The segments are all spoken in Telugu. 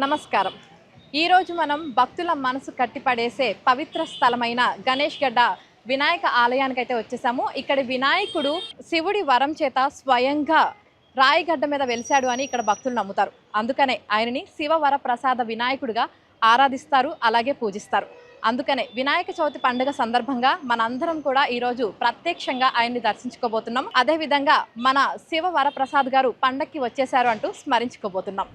నమస్కారం. ఈరోజు మనం భక్తుల మనసు కట్టిపడేసే పవిత్ర స్థలమైన గణేష్ గడ్డ వినాయక ఆలయానికైతే వచ్చేసాము. ఇక్కడ వినాయకుడు శివుడి వరం చేత స్వయంగా రాయిగడ్డ మీద వెలిశాడు అని ఇక్కడ భక్తులు నమ్ముతారు. అందుకనే ఆయనని శివవర ప్రసాద వినాయకుడిగా ఆరాధిస్తారు, అలాగే పూజిస్తారు. అందుకనే వినాయక చవితి పండుగ సందర్భంగా మనందరం కూడా ఈరోజు ప్రత్యక్షంగా ఆయన్ని దర్శించుకోబోతున్నాం. అదేవిధంగా మన శివ వరప్రసాద్ గారు పండక్కి వచ్చేశారు అంటూ స్మరించుకోబోతున్నాం.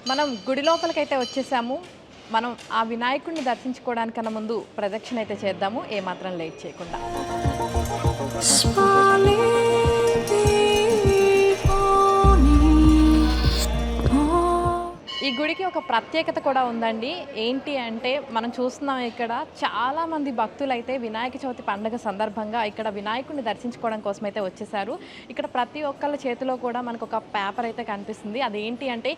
మనం గుడి లోపలికైతే వచ్చేసాము. మనం ఆ వినాయకుడిని దర్శించుకోవడానికన్నా ముందు ప్రదక్షిణ అయితే చేద్దాము, ఏమాత్రం లేట్ చేయకుండా. ఈ గుడికి ఒక ప్రత్యేకత కూడా ఉందండి. ఏంటి అంటే మనం చూస్తున్నాం, ఇక్కడ చాలామంది భక్తులు అయితే వినాయక చవితి పండుగ సందర్భంగా ఇక్కడ వినాయకుడిని దర్శించుకోవడం కోసం అయితే వచ్చేసారు. ఇక్కడ ప్రతి ఒక్కళ్ళ చేతిలో కూడా మనకు ఒక పేపర్ అయితే కనిపిస్తుంది. అదేంటి అంటే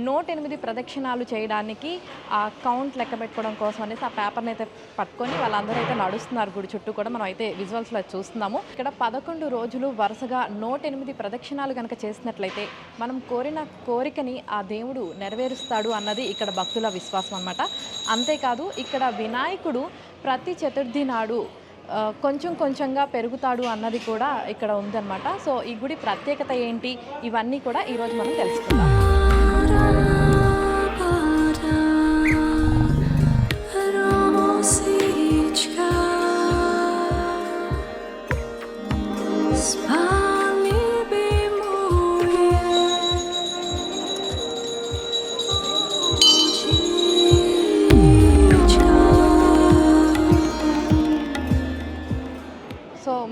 108 ప్రదక్షిణాలు చేయడానికి ఆ కౌంట్ లెక్క పెట్టుకోవడం కోసం అనేసి ఆ పేపర్ని అయితే పట్టుకొని వాళ్ళందరూ అయితే నడుస్తున్నారు గుడి చుట్టూ కూడా. మనం అయితే విజువల్స్లో చూస్తున్నాము. ఇక్కడ 11 రోజులు వరుసగా 108 ప్రదక్షిణాలు కనుక చేసినట్లయితే మనం కోరిన కోరికని ఆ దేవుడు నెరవేరుస్తాడు అన్నది ఇక్కడ భక్తుల విశ్వాసం అన్నమాట. అంతేకాదు ఇక్కడ వినాయకుడు ప్రతి చతుర్థి నాడు కొంచెం కొంచెంగా పెరుగుతాడు అన్నది కూడా ఇక్కడ ఉందన్నమాట. సో ఈ గుడి ప్రత్యేకత ఏంటి, ఇవన్నీ కూడా ఈరోజు మనం తెలుసుకుందాం.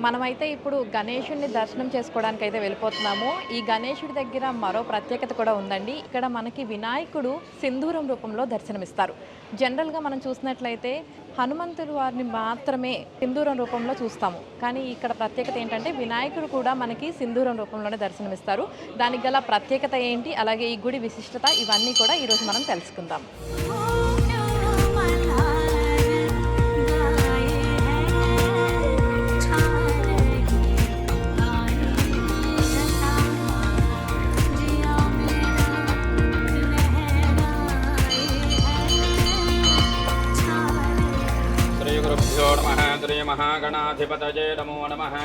మనమైతే ఇప్పుడు గణేశుడిని దర్శనం చేసుకోవడానికి అయితే వెళ్ళిపోతున్నాము. ఈ గణేశుడి దగ్గర మరో ప్రత్యేకత కూడా ఉందండి. ఇక్కడ మనకి వినాయకుడు సింధూరం రూపంలో దర్శనమిస్తారు. జనరల్గా మనం చూసినట్లయితే హనుమంతుడు వారిని మాత్రమే సింధూరం రూపంలో చూస్తాము. కానీ ఇక్కడ ప్రత్యేకత ఏంటంటే వినాయకుడు కూడా మనకి సింధూరం రూపంలోనే దర్శనమిస్తారు. దానికి గల ప్రత్యేకత ఏంటి, అలాగే ఈ గుడి విశిష్టత, ఇవన్నీ కూడా ఈరోజు మనం తెలుసుకుందాం. శ్రీ మహాగణాధిపతయే నమో నమః.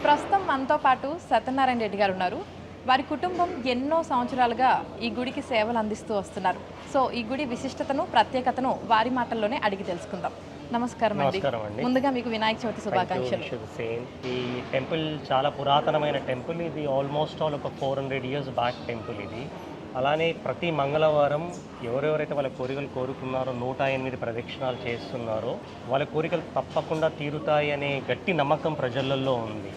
ప్రస్తుతం మనతో పాటు సత్యనారాయణ రెడ్డి గారు ఉన్నారు. వారి కుటుంబం ఎన్నో సంవత్సరాలుగా ఈ గుడికి సేవలు అందిస్తూ వస్తున్నారు. సో ఈ గుడి విశిష్టతను, ప్రత్యేకతను వారి మాటల్లోనే అడిగి తెలుసుకుందాం. నమస్కారం అండి. ముందుగా మీకు వినాయక చవితి శుభాకాంక్షలు. ఈ టెంపుల్ చాలా పురాతనమైన టెంపుల్. ఇది ఆల్మోస్ట్ ఆల్ ఒక 400 years బ్యాక్ టెంపుల్ ఇది. అలానే ప్రతి మంగళవారం ఎవరెవరైతే వాళ్ళ కోరికలు కోరుకున్నారో 108 ప్రదక్షిణాలు చేస్తున్నారో వాళ్ళ కోరికలు తప్పకుండా తీరుతాయి అనే గట్టి నమ్మకం ప్రజలలో ఉంది.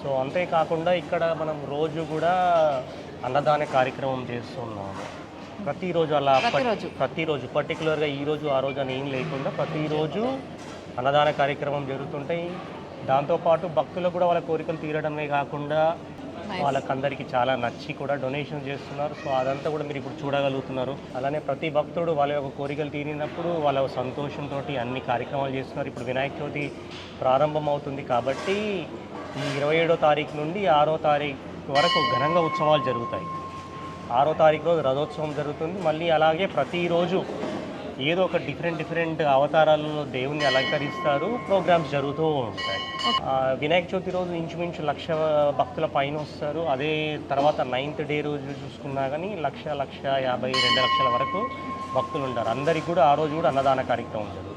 సో అంతేకాకుండా ఇక్కడ మనం రోజు కూడా అన్నదాన కార్యక్రమం చేస్తున్నాము. ప్రతిరోజు అలా ప్రతిరోజు పర్టికులర్గా ఈరోజు ఆ రోజు అని ఏం లేకుండా ప్రతిరోజు అన్నదాన కార్యక్రమం జరుగుతుంటాయి. దాంతోపాటు భక్తులకు కూడా వాళ్ళ కోరికలు తీరడమే కాకుండా వాళ్ళకందరికీ చాలా నచ్చి కూడా డొనేషన్ చేస్తున్నారు. సో అదంతా కూడా మీరు ఇప్పుడు చూడగలుగుతున్నారు. అలానే ప్రతి భక్తుడు వాళ్ళ యొక్క కోరికలు తీరినప్పుడు వాళ్ళ సంతోషంతో అన్ని కార్యక్రమాలు చేస్తున్నారు. ఇప్పుడు వినాయక చవితి ప్రారంభం అవుతుంది కాబట్టి ఈ 27వ తారీఖు నుండి 6వ తారీఖు వరకు ఘనంగా ఉత్సవాలు జరుగుతాయి. 6వ తారీఖు రోజు రథోత్సవం జరుగుతుంది. మళ్ళీ అలాగే ప్రతిరోజు ఏదో ఒక డిఫరెంట్ అవతారాలలో దేవుణ్ణి అలంకరిస్తారు, ప్రోగ్రామ్స్ జరుగుతూ ఉంటాయి. వినాయక చవితి రోజు ఇంచుమించు 1,00,000 భక్తుల పైన వస్తారు. అదే తర్వాత 9th డే రోజు చూసుకున్నా కానీ 1,50,000 2 లక్షల వరకు భక్తులు ఉంటారు. అందరికీ కూడా ఆ రోజు కూడా అన్నదాన కార్యక్రమం జరుగుతుంది.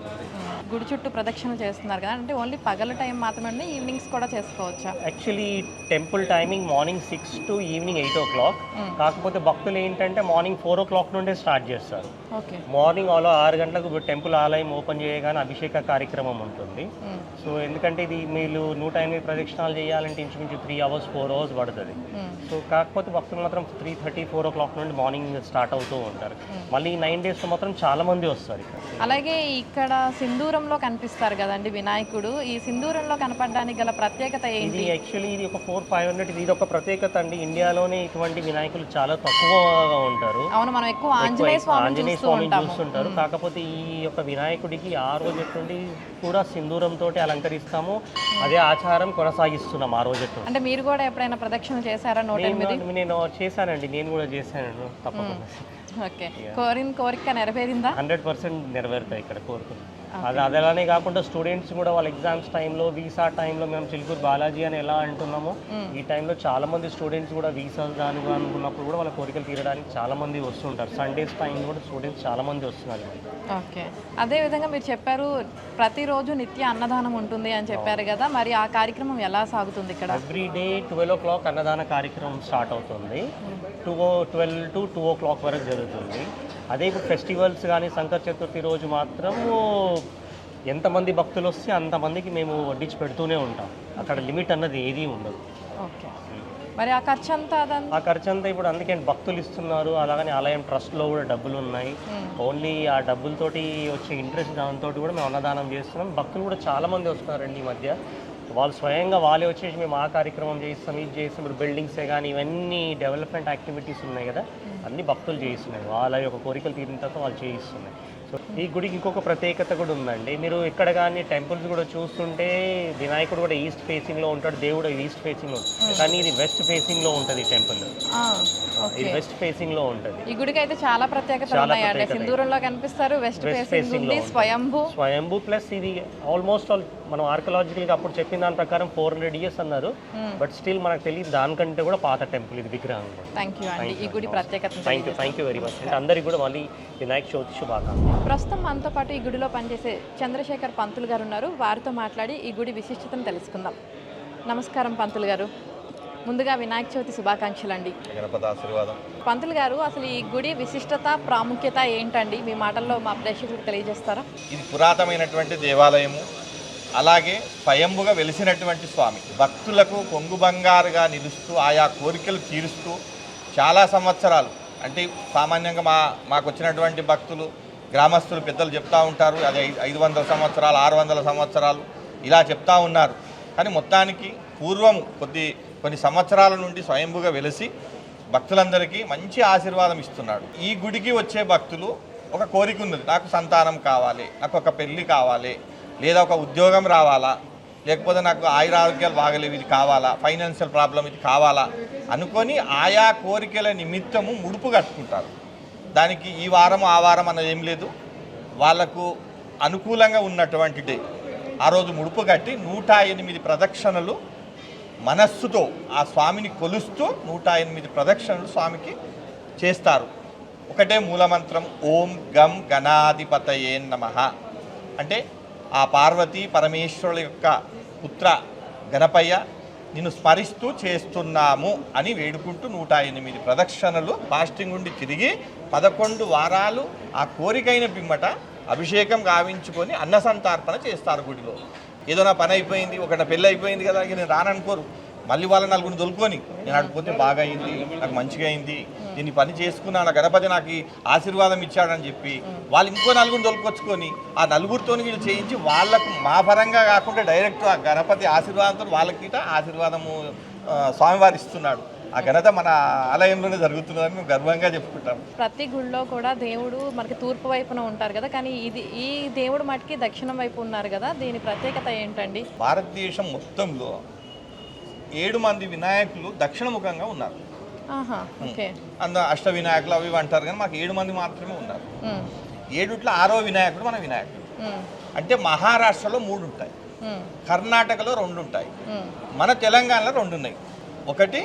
గుడి చుట్టూ ప్రదక్షిణలు చేస్తున్నారు కదా, అంటే ఓన్లీ పగల టైం మాత్రమే ఈవినింగ్స్ కూడా చేసుకోవచ్చా? Actually temple timing morning 6 to evening 8 o'clock. కాకపోతే భక్తులు ఏంటంటే మార్నింగ్ 4 o'clock నుండే స్టార్ట్ చేస్తారు. ఓకే. మార్నింగ్ అలా 6 గంటలకు టెంపుల్ ఆలయం ఓపెన్ చేయగానే అభిషేక కార్యక్రమం ఉంటుంది. సో ఎందుకంటే ఇది మీరు 108 ప్రదక్షిణాలు చేయాలంటే ఇంచుమించు 3 hours 4 hours పడుతుంది. సో కాకపోతే భక్తులు మాత్రం 3:30 4 o'clock నుండి మార్నింగ్ స్టార్ట్ అవుతూ ఉంటారు. మళ్ళీ 9 days మాత్రం చాలా మంది వస్తారు ఇక్కడ. అలాగే ఇక్కడ సింధూరంలో కనిపిస్తారు కదండి వినాయకుడు, ఈ సింధూరంలో కనపడడానికి గల ప్రత్యేకత ఏంటి? ఇది యాక్చువల్లీ ఇది ఒక 400-500 ఇది ఒక ప్రత్యేకత అండి. ఇండియాలోనే ఇటువంటి వినాయకులు చాలా తక్కువగా ఉంటారు. అవును, మనం ఎక్కువ ఆంజనేయ స్వామిని చూస్తుంటారు. కాకపోతే ఈ యొక్క వినాయకుడికి ఆ రోజు నుండి కూడా సింధూరంతో అలంకరిస్తాము. అదే ఆచారం కొనసాగిస్తున్నాం ఆ రోజు. అంటే మీరు కూడా ఎప్పుడైనా ప్రదక్షిణ చేశారా? 108 నేను చేశానండి, నేను కూడా చేశాను తప్పకుండా. ఓకే. కోరిక నెరవేరిందా? 100% నెరవేరుతాయి ఇక్కడ కోరుకుని. అది అలానే కాకుండా స్టూడెంట్స్ కూడా వాళ్ళ ఎగ్జామ్స్ టైంలో వీసా టైంలో మేము చిలుకూరు బాలాజీ అని ఎలా అంటున్నామో ఈ టైంలో చాలా మంది స్టూడెంట్స్ కూడా వీసా దాని అనుకున్నప్పుడు కూడా వాళ్ళ కోరికలు తీరడానికి చాలా మంది వస్తుంటారు. సండేస్ టైం కూడా స్టూడెంట్స్ చాలా మంది వస్తున్నారు. ఓకే. అదేవిధంగా మీరు చెప్పారు ప్రతిరోజు నిత్య అన్నదానం ఉంటుంది అని చెప్పారు కదా, మరి ఆ కార్యక్రమం ఎలా సాగుతుంది ఇక్కడ? ఎవ్రీ డే 12 o'clock అన్నదాన కార్యక్రమం స్టార్ట్ అవుతుంది. 12 to 2 o'clock వరకు జరుగుతుంది. అదే ఇప్పుడు ఫెస్టివల్స్ కానీ సంకర్ చతుర్థి రోజు మాత్రం ఎంతమంది భక్తులు వస్తే అంతమందికి మేము వడ్డించి పెడుతూనే ఉంటాం. అక్కడ లిమిట్ అన్నది ఏదీ ఉండదు. ఓకే. మరి ఆ ఖర్చు అంతా ఆ ఖర్చు అంతా ఇప్పుడు అందుకే భక్తులు ఇస్తున్నారు. అలాగని ఆలయం ట్రస్ట్లో కూడా డబ్బులు ఉన్నాయి. ఓన్లీ ఆ డబ్బులతోటి వచ్చే ఇంట్రెస్ట్ దాంతో కూడా మేము అన్నదానం చేస్తున్నాం. భక్తులు కూడా చాలామంది వస్తున్నారండి ఈ మధ్య. వాళ్ళు స్వయంగా వాళ్ళే వచ్చేసి మేము ఆ కార్యక్రమం చేయిస్తాం, ఇది చేస్తాం. ఇప్పుడు బిల్డింగ్సే కానీ ఇవన్నీ డెవలప్మెంట్ యాక్టివిటీస్ ఉన్నాయి కదా, అన్ని భక్తులు చేయిస్తున్నారు. వాళ్ళ యొక్క కోరికలు తీరిన తర్వాత వాళ్ళు చేయిస్తున్నారు. సో ఈ గుడికి ఇంకొక ప్రత్యేకత కూడా ఉందండి. మీరు ఇక్కడ కానీ టెంపుల్స్ కూడా చూస్తుంటే వినాయకుడు కూడా ఈస్ట్ ఫేసింగ్లో ఉంటాడు, దేవుడు ఈస్ట్ ఫేసింగ్లో ఉంటుంది. కానీ ఇది వెస్ట్ ఫేసింగ్లో ఉంటుంది టెంపుల్. ఇది వెస్ట్ ఫేసింగ్లో ఉంటుంది. ఈ గుడికి అయితే చాలా ప్రత్యేకత ఉన్నాయి. సింధూరంలో కనిపిస్తారు, వెస్ట్ ఫేసింగ్ ఉంది, స్వయంభూ ప్లస్ ఇది ఆల్మోస్ట్ ఆల్ మనం ఆర్కియలాజికల్గా అప్పుడు చెప్పిన దాని ప్రకారం 400 years అన్నారు. బట్ స్టిల్ మనకు తెలియదు, దానికంటే కూడా పాత టెంపుల్ ఇది విగ్రహం. థ్యాంక్ యూ అండి. ఈ గుడి ప్రత్యేకత థ్యాంక్ యూ వెరీ మచ్. అందరికీ కూడా మళ్ళీ వినాయక చవితి శుభాకాంక్షలు. ప్రస్తుతం మనతో పాటు ఈ గుడిలో పనిచేసే చంద్రశేఖర్ పంతులు గారు ఉన్నారు. వారితో మాట్లాడి ఈ గుడి విశిష్టతను తెలుసుకుందాం. నమస్కారం పంతులు గారు. ముందుగా వినాయక చవితి శుభాకాంక్షలు అండి. గణపతి ఆశీర్వాదం. పంతులు గారు, అసలు ఈ గుడి విశిష్టత ప్రాముఖ్యత ఏంటండి? మీ మాటల్లో మా ప్రేక్షకులకు తెలియజేస్తారా? ఇది పురాతనమైనటువంటి దేవాలయము. అలాగే స్వయంభుగా వెలిసినటువంటి స్వామి, భక్తులకు కొంగు బంగారుగా నిలుస్తూ ఆయా కోరికలు తీరుస్తూ చాలా సంవత్సరాలు, అంటే సామాన్యంగా మాకు వచ్చినటువంటి భక్తులు గ్రామస్తులు పెద్దలు చెప్తూ ఉంటారు, అది 500 సంవత్సరాలు 600 సంవత్సరాలు ఇలా చెప్తా ఉన్నారు. కానీ మొత్తానికి పూర్వము కొన్ని సంవత్సరాల నుండి స్వయంభుగా వెలిసి భక్తులందరికీ మంచి ఆశీర్వాదం ఇస్తున్నాడు. ఈ గుడికి వచ్చే భక్తులు ఒక కోరిక ఉన్నది, నాకు సంతానం కావాలి, నాకు ఒక పెళ్ళి కావాలి, లేదా ఒక ఉద్యోగం రావాలా, లేకపోతే నాకు ఆయురారోగ్యాలు బాగలేవు ఇది కావాలా, ఫైనాన్షియల్ ప్రాబ్లం ఇది కావాలా అనుకొని ఆయా కోరికల నిమిత్తము ముడుపు కట్టుకుంటారు. దానికి ఈ వారం ఆ వారం అన్నది ఏం లేదు, వాళ్లకు అనుకూలంగా ఉన్నటువంటి డే ఆ రోజు ముడుపు కట్టి 108 ప్రదక్షిణలు మనస్సుతో ఆ స్వామిని కొలుస్తూ 108 ప్రదక్షిణలు స్వామికి చేస్తారు. ఒకటే మూలమంత్రం, ఓం గం గణాధిపతయే నమః. అంటే ఆ పార్వతీ పరమేశ్వరుల యొక్క పుత్ర గణపయ్య నిన్ను స్మరిస్తూ చేస్తున్నాము అని వేడుకుంటూ 108 ప్రదక్షిణలు ఫాస్టింగ్ ఉండి తిరిగి 11 వారాలు ఆ కోరికైన పిమ్మట అభిషేకం గావించుకొని అన్నసంతర్పణ చేస్తారు గుడిలో. ఏదో నా పని అయిపోయింది, ఒకటి పెళ్ళి అయిపోయింది కదా, నేను రాననుకోరు. మళ్ళీ వాళ్ళ నలుగురిని దొలుకొని నేను ఆడిపోతే బాగా అయింది, నాకు మంచిగా అయింది, నేను పని చేసుకున్నాను, గణపతి నాకు ఆశీర్వాదం ఇచ్చాడని చెప్పి వాళ్ళు ఇంకో నలుగురిని దొలుకొచ్చుకొని ఆ నలుగురితో వీళ్ళు చేయించి వాళ్ళకు మా పరంగా కాకుండా డైరెక్ట్ ఆ గణపతి ఆశీర్వాదంతో వాళ్ళకి ఆశీర్వాదము స్వామివారు ఇస్తున్నాడు. ఆ ఘనత మన ఆలయంలోనే జరుగుతున్నదని మేము గర్వంగా చెప్పుకుంటాం. ప్రతి గుళ్ళో కూడా దేవుడు మనకి తూర్పు వైపున ఉంటారు కదా, కానీ ఈ దేవుడు మటుకి దక్షిణం వైపు ఉన్నారు కదా, దీని ప్రత్యేకత ఏంటండి? భారతదేశం మొత్తంలో 7 మంది వినాయకులు దక్షిణముఖంగా ఉన్నారు. అష్ట వినాయకులు అవి అంటారు, కానీ మాకు 7 మంది మాత్రమే ఉన్నారు. 7ట్లో 6వ వినాయకుడు మన వినాయకుడు. అంటే మహారాష్ట్రలో 3 ఉంటాయి, కర్ణాటకలో 2 ఉంటాయి, మన తెలంగాణలో 2 ఉన్నాయి. ఒకటి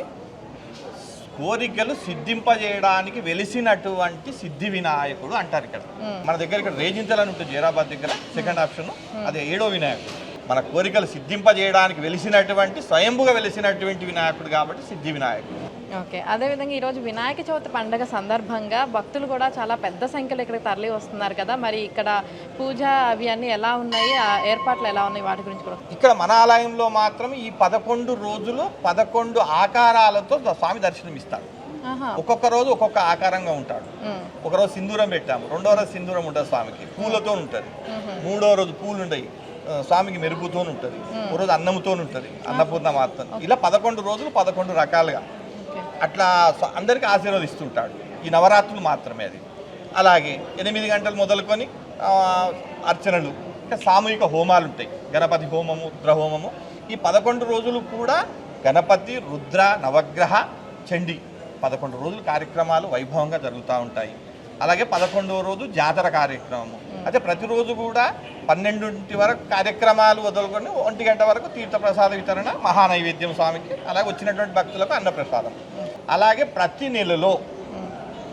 కోరికలు సిద్ధింపజేయడానికి వెలిసినటువంటి సిద్ధి వినాయకుడు అంటారు ఇక్కడ. మన దగ్గర ఇక్కడ రేజింతలని ఉంటుంది జైరాబాద్ దగ్గర, సెకండ్ ఆప్షన్ అది 7వ వినాయకుడు. మన కోరికలు సిద్ధింపజేయడానికి వెలిసినటువంటి స్వయంభుగా వెలిసినటువంటి వినాయకుడు కాబట్టి సిద్ధి వినాయకుడు. ఓకే, అదేవిధంగా ఈరోజు వినాయక చవితి పండుగ సందర్భంగా భక్తులు కూడా చాలా పెద్ద సంఖ్యలో ఇక్కడికి తరలి వస్తున్నారు కదా, మరి ఇక్కడ పూజ అవి అన్నీ ఎలా ఉన్నాయి, ఆ ఏర్పాట్లు ఎలా ఉన్నాయి, వాటి గురించి కూడా. ఇక్కడ మన ఆలయంలో మాత్రం ఈ 11 రోజులు 11 ఆకారాలతో స్వామి దర్శనం ఇస్తాడు. ఒక్కొక్క రోజు ఒక్కొక్క ఆకారంగా ఉంటాడు. ఒకరోజు సింధూరం పెట్టాము, రెండో రోజు సింధూరం ఉంటుంది స్వామికి, పూలతో ఉంటుంది. మూడో రోజు పూలు ఉంటాయి స్వామికి, మెరుగుతో ఉంటుంది. ఒక రోజు అన్నంతో ఉంటుంది, అన్నపూర్ణ మాత్రం. ఇలా 11 రోజులు 11 రకాలుగా అట్లా అందరికీ ఆశీర్వదిస్తుంటాడు. ఈ నవరాత్రులు మాత్రమే అది. అలాగే 8 గంటలు మొదలుకొని అర్చనలు, ఇంకా సామూహిక హోమాలు ఉంటాయి. గణపతి హోమము, రుద్ర హోమము. ఈ 11 రోజులు కూడా గణపతి, రుద్ర, నవగ్రహ, చండీ 11 రోజులు కార్యక్రమాలు వైభవంగా జరుగుతూ ఉంటాయి. అలాగే 11వ రోజు జాతర కార్యక్రమము. అయితే ప్రతిరోజు కూడా 12 వరకు కార్యక్రమాలు వదులుకొని 1 గంట వరకు తీర్థప్రసాద వితరణ, మహానైవేద్యం స్వామికి, అలాగే వచ్చినటువంటి భక్తులకు అన్నప్రసాదం. అలాగే ప్రతి నెలలో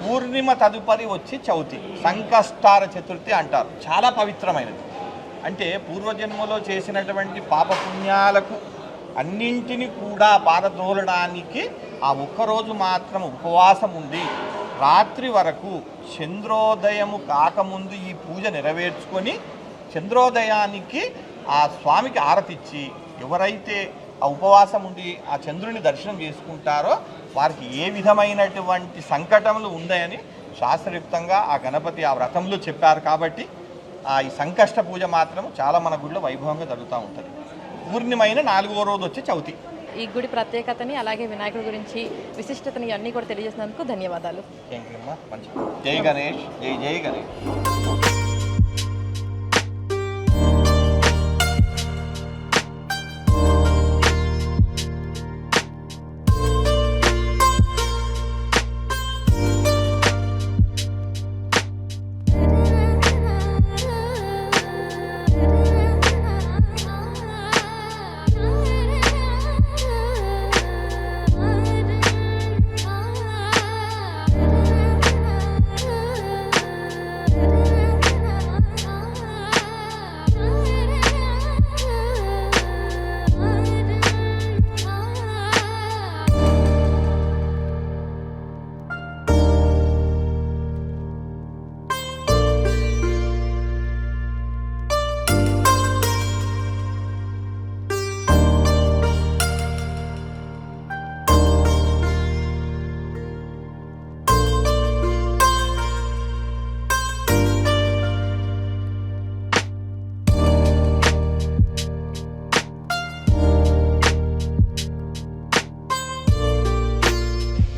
పూర్ణిమ తదుపరి వచ్చి చవితి, సంకష్టార చతుర్థి అంటారు. చాలా పవిత్రమైనది. అంటే పూర్వజన్మలో చేసినటువంటి పాపపుణ్యాలకు అన్నింటినీ కూడా పారదోలడానికి ఆ ఒక్కరోజు మాత్రం ఉపవాసం ఉండి రాత్రి వరకు చంద్రోదయము కాకముందు ఈ పూజ నెరవేర్చుకొని చంద్రోదయానికి ఆ స్వామికి ఆరతిచ్చి ఎవరైతే ఆ ఉపవాసం ఉండి ఆ చంద్రుని దర్శనం చేసుకుంటారో వారికి ఏ విధమైనటువంటి సంకటములు ఉన్నాయని శాస్త్రయుక్తంగా ఆ గణపతి ఆ వ్రతంలో చెప్పారు. కాబట్టి ఈ సంకష్ట పూజ మాత్రం చాలా మన గుడిలో వైభవంగా జరుగుతూ ఉంటుంది. పూర్ణిమైన 4వ రోజు వచ్చే చవితి. ఈ గుడి ప్రత్యేకతని అలాగే వినాయకుడి గురించి విశిష్టతని అన్నీ కూడా తెలియజేసినందుకు ధన్యవాదాలు. థ్యాంక్ యూ అమ్మా. మంచి జై గణేష్, జై జై గణేష్.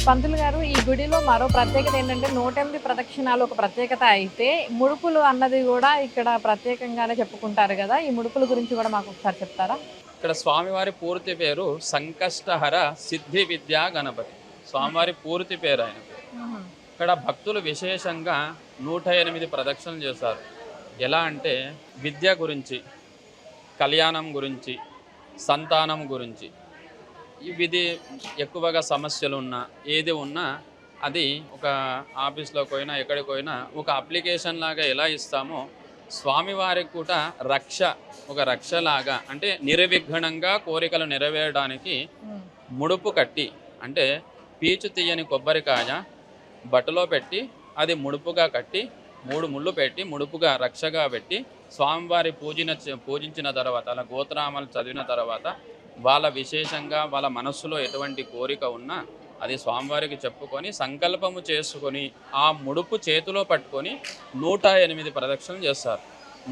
పంతులు గారు, ఈ గుడిలో మరో ప్రత్యేకత ఏంటంటే 108 ప్రదక్షిణాలు ఒక ప్రత్యేకత అయితే, ముడుపులు అన్నది కూడా ఇక్కడ ప్రత్యేకంగానే చెప్పుకుంటారు కదా, ఈ ముడుపుల గురించి కూడా మాకు ఒకసారి చెప్తారా? ఇక్కడ స్వామివారి పూర్తి పేరు సంకష్టహర సిద్ధి విద్యా గణపతి. స్వామివారి పూర్తి పేరు ఆయన. ఇక్కడ భక్తులు విశేషంగా 108 ప్రదక్షిణలు చేశారు. ఎలా అంటే విద్య గురించి, కళ్యాణం గురించి, సంతానం గురించి, ఇది ఎక్కువగా సమస్యలు ఉన్నా ఏది ఉన్నా అది ఒక ఆఫీస్లోకి పోయినా ఎక్కడికి పోయినా ఒక అప్లికేషన్ లాగా ఎలా ఇస్తామో స్వామివారికి కూడా ఒక రక్షలాగా, అంటే నిర్విఘ్నంగా కోరికలు నెరవేరడానికి ముడుపు కట్టి, అంటే పీచు తీయని కొబ్బరికాయ బట్టలో పెట్టి అది ముడుపుగా కట్టి 3 ముళ్ళు పెట్టి ముడుపుగా రక్షగా పెట్టి స్వామివారి పూజించిన తర్వాత అలా గోత్రామాలు చదివిన తర్వాత వాళ్ళ విశేషంగా వాళ్ళ మనస్సులో ఎటువంటి కోరిక ఉన్నా అది స్వామివారికి చెప్పుకొని సంకల్పము చేసుకొని ఆ ముడుపు చేతిలో పట్టుకొని 108 ప్రదక్షిణలు చేస్తారు.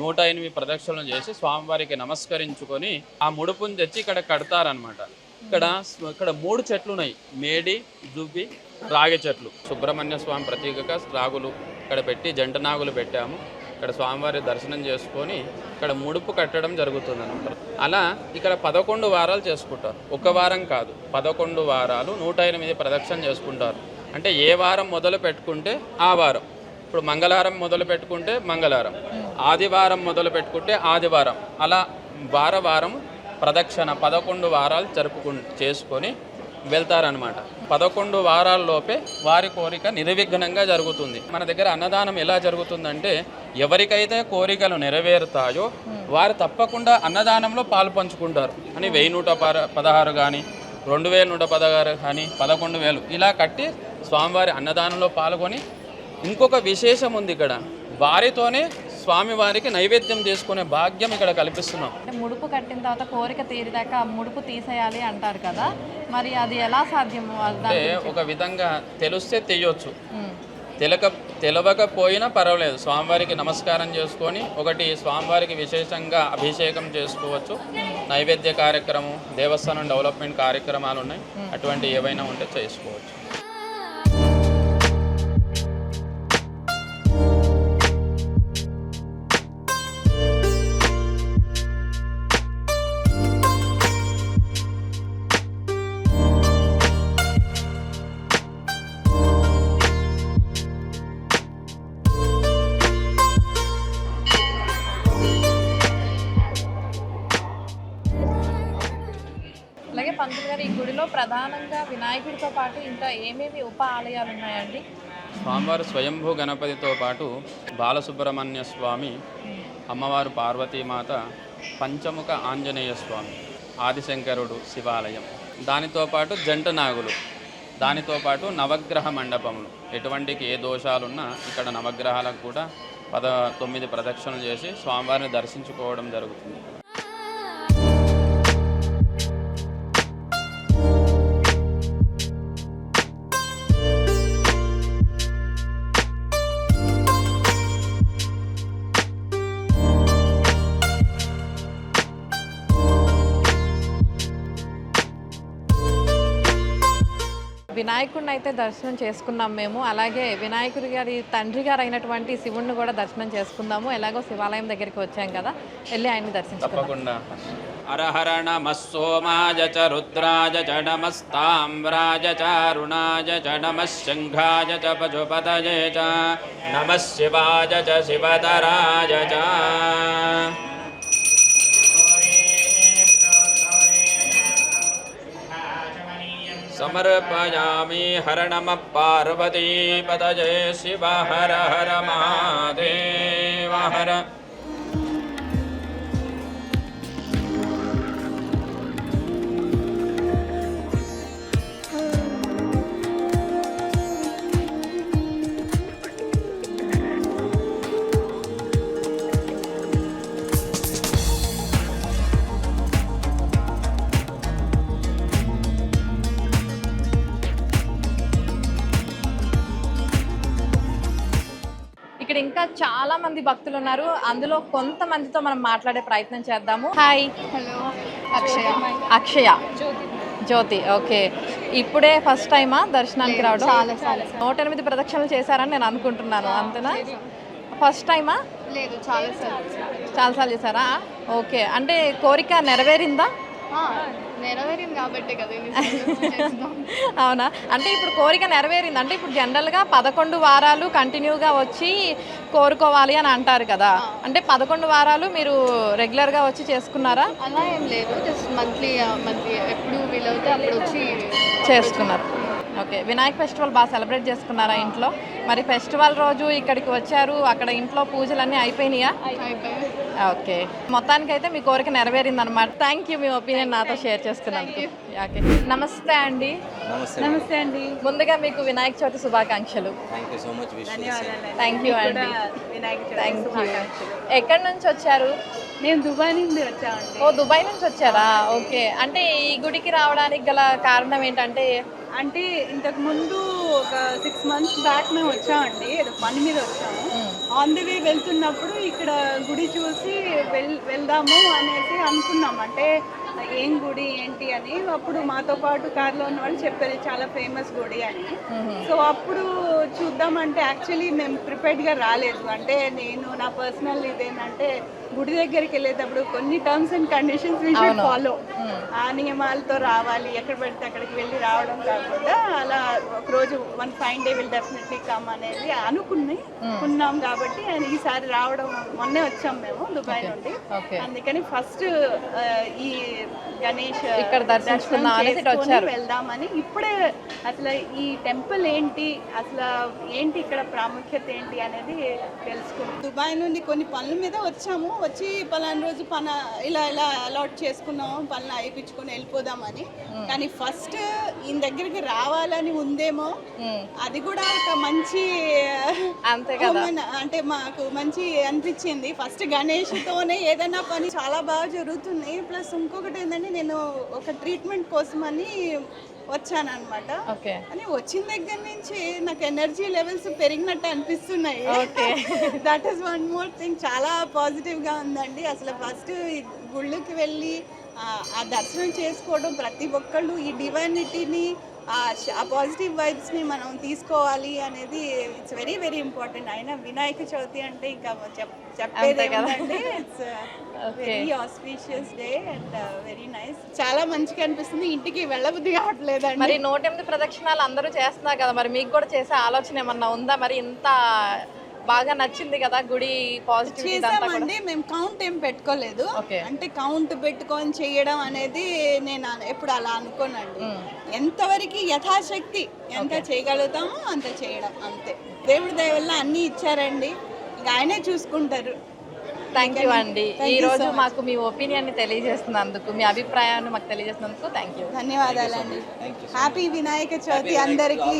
108 ప్రదక్షిణలు చేసి స్వామివారికి నమస్కరించుకొని ఆ ముడుపుని తెచ్చి ఇక్కడ కడతారనమాట. ఇక్కడ 3 చెట్లు ఉన్నాయి, మేడి, దుబ్బి, రాగి చెట్లు. సుబ్రహ్మణ్య స్వామి ప్రతీకగా రాగులు ఇక్కడ పెట్టి జంట నాగులు పెట్టాము. ఇక్కడ స్వామివారి దర్శనం చేసుకొని ఇక్కడ ముడుపు కట్టడం జరుగుతుంది అనమాట. అలా ఇక్కడ 11 వారాలు చేసుకుంటారు. ఒక వారం కాదు, 11 వారాలు 108 ప్రదక్షిణ చేసుకుంటారు. అంటే ఏ వారం మొదలు పెట్టుకుంటే ఆ వారం. ఇప్పుడు మంగళవారం మొదలు పెట్టుకుంటే మంగళవారం, ఆదివారం మొదలు పెట్టుకుంటే ఆదివారం, అలా వారం ప్రదక్షిణ 11 వారాలు చేసుకొని వెళ్తారనమాట. 11 వారాల్లోపే వారి కోరిక నిర్విఘ్నంగా జరుగుతుంది. మన దగ్గర అన్నదానం ఎలా జరుగుతుందంటే ఎవరికైతే కోరికలు నెరవేరుతాయో వారు తప్పకుండా అన్నదానంలో పాలు పంచుకుంటారు అని 1116 కానీ 2116 కానీ 11,000 ఇలా కట్టి స్వామివారి అన్నదానంలో పాల్గొని, ఇంకొక విశేషం ఉంది ఇక్కడ, వారితోనే స్వామివారికి నైవేద్యం చేసుకునే భాగ్యం ఇక్కడ కల్పిస్తున్నాం. అంటే ముడుపు కట్టిన తర్వాత కోరిక తీరిదాకా ముడుపు తీసేయాలి అంటారు కదా, మరి అది ఎలా సాధ్యము? అంటే ఒక విధంగా తెలిస్తే తెయ్యొచ్చు, తెలవకపోయినా పర్వాలేదు. స్వామివారికి నమస్కారం చేసుకొని ఒకటి స్వామివారికి విశేషంగా అభిషేకం చేసుకోవచ్చు. నైవేద్య కార్యక్రమం, దేవస్థానం డెవలప్మెంట్ కార్యక్రమాలు ఉన్నాయి, అటువంటి ఏవైనా ఉంటే చేసుకోవచ్చు. అలాగే పంతులు గారు, ఈ గుడిలో ప్రధానంగా వినాయకుడితో పాటు ఇంకా ఏమేమి ఉప ఆలయాలు ఉన్నాయండి? స్వామివారు స్వయంభూ గణపతితో పాటు బాలసుబ్రహ్మణ్య స్వామి, అమ్మవారు పార్వతీమాత, పంచముఖ ఆంజనేయ స్వామి, ఆదిశంకరుడు శివాలయం, దానితో పాటు జంట నాగులు, దానితో పాటు నవగ్రహ మండపములు. ఎటువంటికి ఏ దోషాలున్నా ఇక్కడ నవగ్రహాలకు కూడా 19 ప్రదక్షిణలు చేసి స్వామివారిని దర్శించుకోవడం జరుగుతుంది. వినాయకుడిని అయితే దర్శనం చేసుకున్నాం మేము. అలాగే వినాయకుడి గారి తండ్రి గారు అయినటువంటి శివుణ్ణి కూడా దర్శనం చేసుకుందాము. ఎలాగో శివాలయం దగ్గరికి వచ్చాం కదా, వెళ్ళి ఆయన్ని దర్శించుకుందాం. తప్పకుండా. హరహర నమః సోమాయ చ రుద్రాయ చ నమస్తామ్రాయ చ అరుణాయ చ నమః శంఖాయ చ పశుపతయే చ నమః శివాయ చ శివతరాయ చ. సమర్పయామి హర నమః పార్వతీపతయే శివ హర హర మహాదేవ హర. ఇక్కడ ఇంకా చాలా మంది భక్తులు ఉన్నారు. అందులో కొంతమందితో మనం మాట్లాడే ప్రయత్నం చేద్దాము. హాయ్. హలో. అక్షయ, జ్యోతి. ఓకే, ఇప్పుడే ఫస్ట్ టైమా దర్శనానికి రావడం? చాలా 108 ప్రదక్షిణలు చేశారని నేను అనుకుంటున్నాను, అంతేనా? ఫస్ట్ టైమా? లేదు, చాలాసార్లు చేశారా? ఓకే, అంటే కోరిక నెరవేరిందా? నెరవేరింది కాబట్టి కదా. అవునా? అంటే ఇప్పుడు కోరిక నెరవేరింది అంటే ఇప్పుడు జనరల్గా 11 వారాలు కంటిన్యూగా వచ్చి కోరుకోవాలి అని అంటారు కదా, అంటే 11 వారాలు మీరు రెగ్యులర్గా వచ్చి చేసుకున్నారా? అలా ఏం లేదు, జస్ట్ మంత్లీ ఎప్పుడు వీలవుతే అప్పుడు వచ్చి చేసుకున్నారు. ఓకే, వినాయక ఫెస్టివల్ బాగా సెలబ్రేట్ చేసుకున్నారా ఇంట్లో? మరి ఫెస్టివల్ రోజు ఇక్కడికి వచ్చారు, అక్కడ ఇంట్లో పూజలన్నీ అయిపోయినాయా? అయిపోయింది. ఓకే, మొత్తానికైతే మీ కోరిక నెరవేరిందనమాట. థ్యాంక్ యూ మీ ఒపీనియన్ నాతో షేర్ చేసుకున్నందుకు. ఓకే, నమస్తే అండి. నమస్తే అండి. ముందుగా మీకు వినాయక చవితి శుభాకాంక్షలు. Thank you so much. Thank you అండి. Thank you. ఎక్కడి నుంచి వచ్చారు? మేము దుబాయ్ నుండి వచ్చామండి. ఓ, దుబాయ్ నుంచి వచ్చారా? ఓకే, అంటే ఈ గుడికి రావడానికి గల కారణం ఏంటంటే? అంటే ఇంతకు ముందు ఒక 6 months బ్యాక్ మేము వచ్చామండి, ఏదో పని మీద వచ్చాము. ఆన్ ది వే వెళ్తున్నప్పుడు ఇక్కడ గుడి చూసి వెళ్దాము అనేసి అనుకున్నాం. అంటే ఏం గుడి ఏంటి అని అప్పుడు మాతో పాటు కార్లో ఉన్న వాళ్ళు చెప్పారు చాలా ఫేమస్ గుడి అని. సో అప్పుడు చూద్దామంటే యాక్చువల్లీ మేము ప్రిపేర్డ్గా రాలేదు. అంటే నేను నా పర్సనల్ ఇదేంటంటే గుడి దగ్గరికి వెళ్ళేటప్పుడు కొన్ని terms and conditions we should follow. ఆ నియమాలతో రావాలి, ఎక్కడ పడితే అక్కడికి వెళ్ళి రావడం కాకుండా అలా ఒకరోజు one fine day will definitely come అనేది అనుకున్నాం కాబట్టి ఈసారి రావడం మొన్నే వచ్చాం మేము దుబాయ్ నుండి. అందుకని ఫస్ట్ ఈ గణేష్ ఇక్కడ దర్శించుకుందాం అనేసి ఇటు వచ్చారు. వెళ్దామని ఇప్పుడే అసలు ఈ టెంపుల్ ఏంటి, అసలు ఏంటి ఇక్కడ ప్రాముఖ్యత ఏంటి అనేది తెలుసుకున్నాం. దుబాయ్ నుండి కొన్ని పనుల మీద వచ్చాము, వచ్చి పలానా రోజు ఇలా అలాట్ చేసుకున్నాము, పనులు అయిపించుకొని వెళ్ళిపోదామని. కానీ ఫస్ట్ ఈయన దగ్గరికి రావాలని ఉందేమో, అది కూడా ఒక మంచి అంటే మాకు మంచి అనిపించింది. ఫస్ట్ గణేష్తోనే ఏదైనా పని చాలా బాగా జరుగుతుంది. ప్లస్ ఇంకొకటి ఏంటంటే నేను ఒక ట్రీట్మెంట్ కోసమని వచ్చానన్నమాట. అని వచ్చిన దగ్గర నుంచి నాకు ఎనర్జీ లెవెల్స్ పెరిగినట్టు అనిపిస్తున్నాయి. That is one more thing, చాలా పాజిటివ్గా ఉందండి. అసలు ఫస్ట్ గుళ్ళకి వెళ్ళి ఆ దర్శనం చేసుకోవడం, ప్రతి ఒక్కళ్ళు ఈ డివైనిటీని, ఆ పాజిటివ్ వైబ్స్ని మనం తీసుకోవాలి అనేది ఇట్స్ వెరీ వెరీ ఇంపార్టెంట్. అయినా వినాయక చవితి అంటే ఇంకా చెప్పేదే కదండి. It's very auspicious day and very nice. చాలా మంచిగా అనిపిస్తుంది. ఇంటికి వెళ్ళబుద్ధి కావట్లేదండి. మరి 108 ప్రదక్షిణాలు అందరూ చేస్తున్నారు కదా, మరి మీకు కూడా చేసే ఆలోచన ఏమన్నా ఉందా? మరి ఇంత బాగా నచ్చింది కదా గుడి, పాజిటివ్ చేసామండి. మేము కౌంట్ ఏం పెట్టుకోలేదు. అంటే కౌంట్ పెట్టుకొని చేయడం అనేది నేను ఎప్పుడు అలా అనుకోనండి. ఎంతవరకు యథాశక్తి ఎంత చేయగలుగుతామో అంత చేయడం, అంతే. దేవుడి దయ వల్ల అన్నీ ఇచ్చారండి, ఇక ఆయనే చూసుకుంటారు. థ్యాంక్ యూ అండి. ఈ రోజు మాకు మీ ఒపీనియన్ తెలియజేస్తున్నందుకు, మీ అభిప్రాయాన్ని మాకు తెలియజేస్తున్నందుకు థ్యాంక్ యూ. ధన్యవాదాలండి. హ్యాపీ వినాయక చవితి అందరికీ.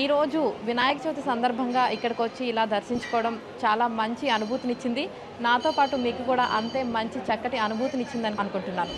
ఈరోజు వినాయక చవితి సందర్భంగా ఇక్కడికి వచ్చి ఇలా దర్శించుకోవడం చాలా మంచి అనుభూతినిచ్చింది. నాతో పాటు మీకు కూడా అంతే మంచి చక్కటి అనుభూతినిచ్చిందని అనుకుంటున్నాను.